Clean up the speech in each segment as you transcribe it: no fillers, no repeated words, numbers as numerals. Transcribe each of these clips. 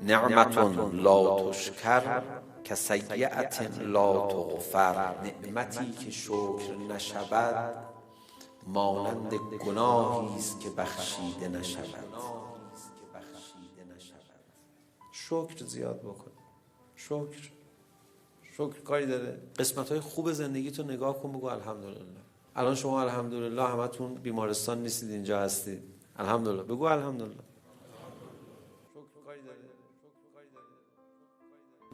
نعمت لا تشکر کسیئة لا تغفر. نعمتی که شکر نشود مانند گناهی است که بخشیده نشود. شکر زیاد بکن. شکر کاری داره. قسمت‌های خوب زندگیتو نگاه کن، بگو الحمدلله. الان شما الحمدلله همتون بیمارستان نیستید، اینجا هستید. الحمدلله بگو الحمدلله. شکر کاری داره.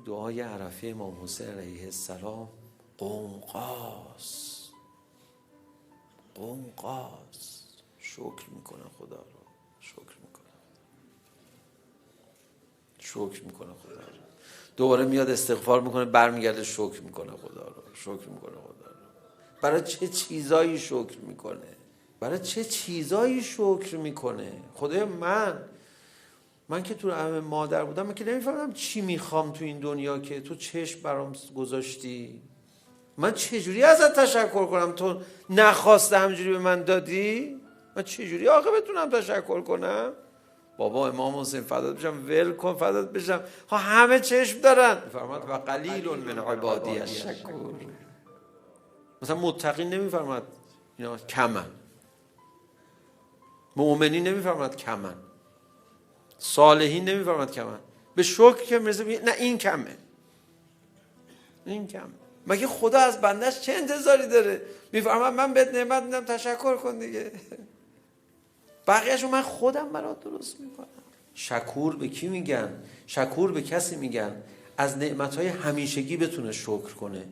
دعای عرفه امام حسین علیه السلام قومقاس شکر میکنه خدا رو. شکر میکنه خدا رو. دوباره میاد استغفار میکنه، برمیگرده شکر میکنه خدا رو. برای چه چیزایی شکر میکنه؟ خدای من که تو رحم مادر بودم، من که نمیفهمم چی میخوام تو این دنیا که تو چشم برام گذاشتی. من چجوری ازت تشکر کنم؟ تو نخواسته همجوری به من دادی. من چجوری آخه بتونم تشکر کنم؟ بابا امام حسین فدات بشم، ول کن فدات بشم، همه چشم دارن. فرماد و قلیل من عبادی الشکور. مثلا متقین نمیفرماد اینا کمن، مؤمنین نمیفرماد کمن، صالحین نمیفرماد کمن. به شکر که میرسه نه این کمه. مگه خدا از بندش چه انتظاری داره؟ میفرماد من بهت نعمت میدم تشکر کن دیگه، بقیه‌شو من خودم برات درست میکنم. شکور به کی میگن؟ شکور به کسی میگن از نعمتهای همیشگی بتونه شکر کنه.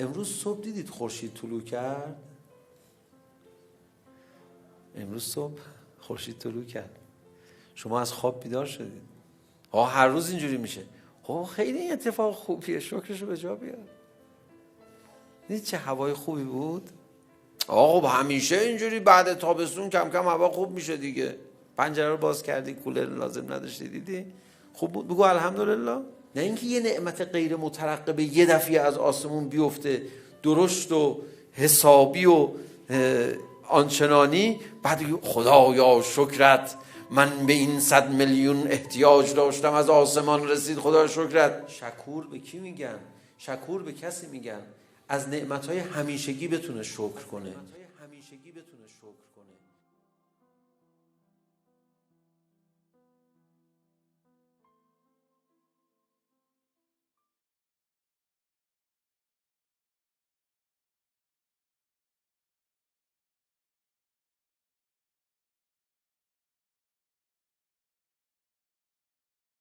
امروز صبح دیدید خورشید طلوع کرد؟ شما از خواب بیدار شدید. هر روز اینجوری میشه. خیلی این اتفاق خوبیه، شکرشو به جا بیار. دیدید چه هوای خوبی بود؟ همیشه اینجوری بعد تابستون کم کم هوا خوب میشه دیگه. پنجره رو باز کردی، کولر لازم نداشتی، دیدی خوب بود، بگو الحمدلله. نه اینکه یه نعمت غیر مترقبه یه دفعه از آسمون بیفته درشت و حسابی و آنچنانی، بعد خدایا شکرت، من به این 100 میلیون احتیاج داشتم از آسمان رسید، خدا شکرت. شکور به کی میگن؟ شکور به کسی میگن از نعمتهای همیشگی بتونه شکر کنه.